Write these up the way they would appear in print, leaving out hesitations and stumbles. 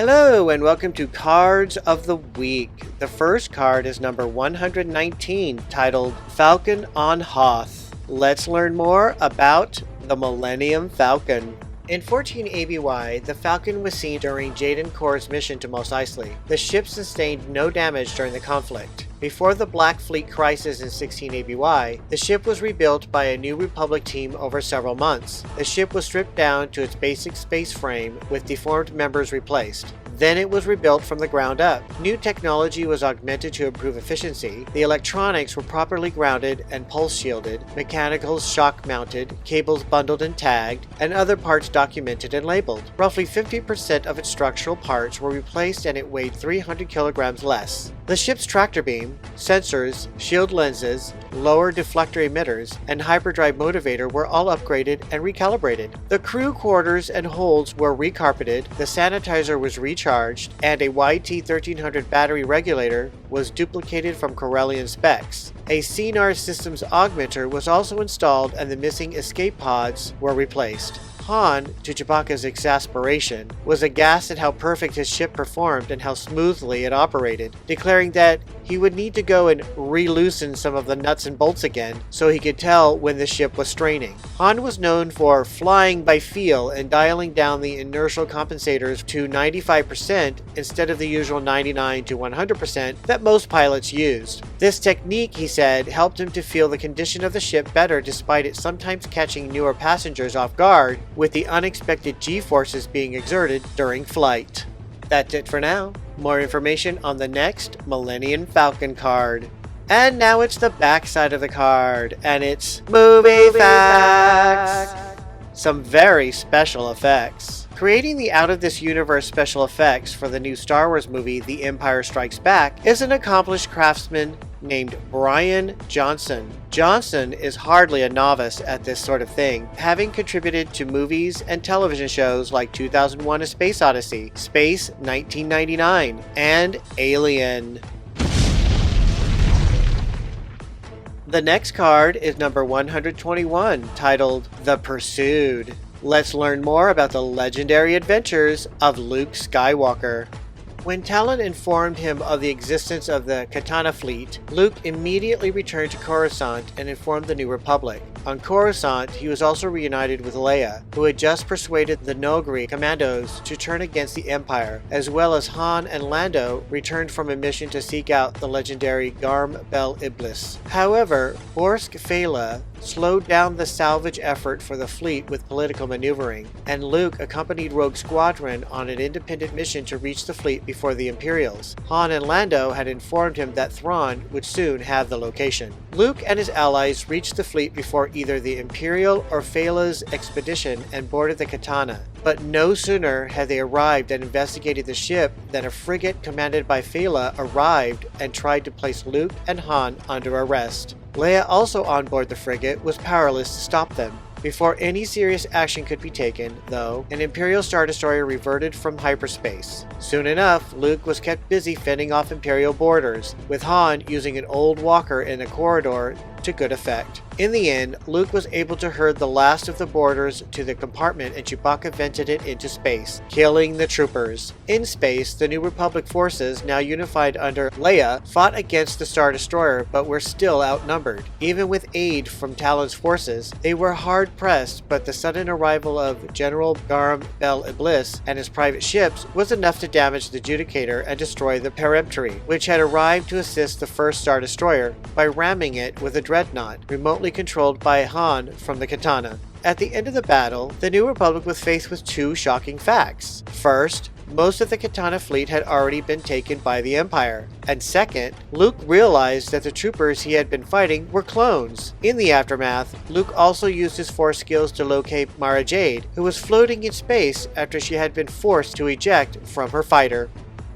Hello and welcome to Cards of the Week. The first card is number 119, titled Falcon on Hoth. Let's learn more about the Millennium Falcon. In 14 ABY, the Falcon was seen during Jaden Korr's mission to Mos Eisley. The ship sustained no damage during the conflict. Before the Black Fleet crisis in 16 ABY, the ship was rebuilt by a New Republic team over several months. The ship was stripped down to its basic space frame with deformed members replaced. Then it was rebuilt from the ground up. New technology was augmented to improve efficiency. The electronics were properly grounded and pulse shielded, mechanicals shock mounted, cables bundled and tagged, and other parts documented and labeled. Roughly 50% of its structural parts were replaced and it weighed 300 kilograms less. The ship's tractor beam, sensors, shield lenses, lower deflector emitters, and hyperdrive motivator were all upgraded and recalibrated. The crew quarters and holds were recarpeted, the sanitizer was recharged, and a YT-1300 battery regulator was duplicated from Corellian specs. A Scenar Systems augmenter was also installed and the missing escape pods were replaced. Han, to Chewbacca's exasperation, was aghast at how perfect his ship performed and how smoothly it operated, declaring that he would need to go and re-loosen some of the nuts and bolts again so he could tell when the ship was straining. Han was known for flying by feel and dialing down the inertial compensators to 95% instead of the usual 99 to 100% that most pilots used. This technique, he said, helped him to feel the condition of the ship better despite it sometimes catching newer passengers off guard with the unexpected G-forces being exerted during flight. That's it for now. More information on the next Millennium Falcon card. And now it's the back side of the card, and it's movie facts! Some very special effects. Creating the out-of-this-universe special effects for the new Star Wars movie The Empire Strikes Back is an accomplished craftsman named Brian Johnson. Johnson is hardly a novice at this sort of thing, having contributed to movies and television shows like 2001: A Space Odyssey, Space 1999, and Alien. The next card is number 121, titled The Pursued. Let's learn more about the legendary adventures of Luke Skywalker. When Talon informed him of the existence of the Katana fleet, Luke immediately returned to Coruscant and informed the New Republic. On Coruscant, he was also reunited with Leia, who had just persuaded the Noghri commandos to turn against the Empire, as well as Han and Lando returned from a mission to seek out the legendary Garm Bel Iblis. However, Borsk Fela slowed down the salvage effort for the fleet with political maneuvering, and Luke accompanied Rogue Squadron on an independent mission to reach the fleet before the Imperials. Han and Lando had informed him that Thrawn would soon have the location. Luke and his allies reached the fleet before either the Imperial or Fela's expedition and boarded the Katana. But no sooner had they arrived and investigated the ship than a frigate commanded by Fela arrived and tried to place Luke and Han under arrest. Leia, also on board the frigate, was powerless to stop them. Before any serious action could be taken, though, an Imperial Star Destroyer reverted from hyperspace. Soon enough, Luke was kept busy fending off Imperial boarders, with Han using an old walker in a corridor to good effect. In the end, Luke was able to herd the last of the boarders to the compartment and Chewbacca vented it into space, killing the troopers. In space, the New Republic forces, now unified under Leia, fought against the Star Destroyer but were still outnumbered. Even with aid from Talon's forces, they were hard-pressed, but the sudden arrival of General Garm Bel Iblis and his private ships was enough to damage the Judicator and destroy the Peremptory, which had arrived to assist the first Star Destroyer by ramming it with a dreadnought, remotely controlled by Han from the Katana. At the end of the battle, the New Republic was faced with two shocking facts. First, most of the Katana fleet had already been taken by the Empire. And second, Luke realized that the troopers he had been fighting were clones. In the aftermath, Luke also used his Force skills to locate Mara Jade, who was floating in space after she had been forced to eject from her fighter.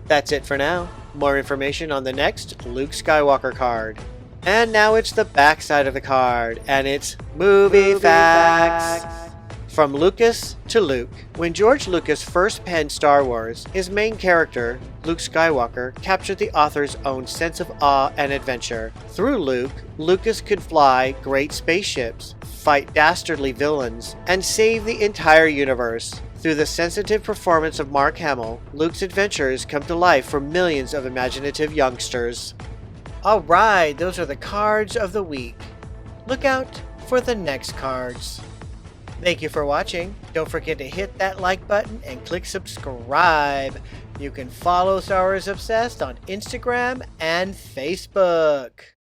That's it for now. More information on the next Luke Skywalker card. And now it's the back side of the card, and it's movie facts. From Lucas to Luke. When George Lucas first penned Star Wars, his main character, Luke Skywalker, captured the author's own sense of awe and adventure. Through Luke, Lucas could fly great spaceships, fight dastardly villains, and save the entire universe. Through the sensitive performance of Mark Hamill, Luke's adventures come to life for millions of imaginative youngsters. Alright, those are the cards of the week. Look out for the next cards. Thank you for watching. Don't forget to hit that like button and click subscribe. You can follow Star Wars Obsessed on Instagram and Facebook.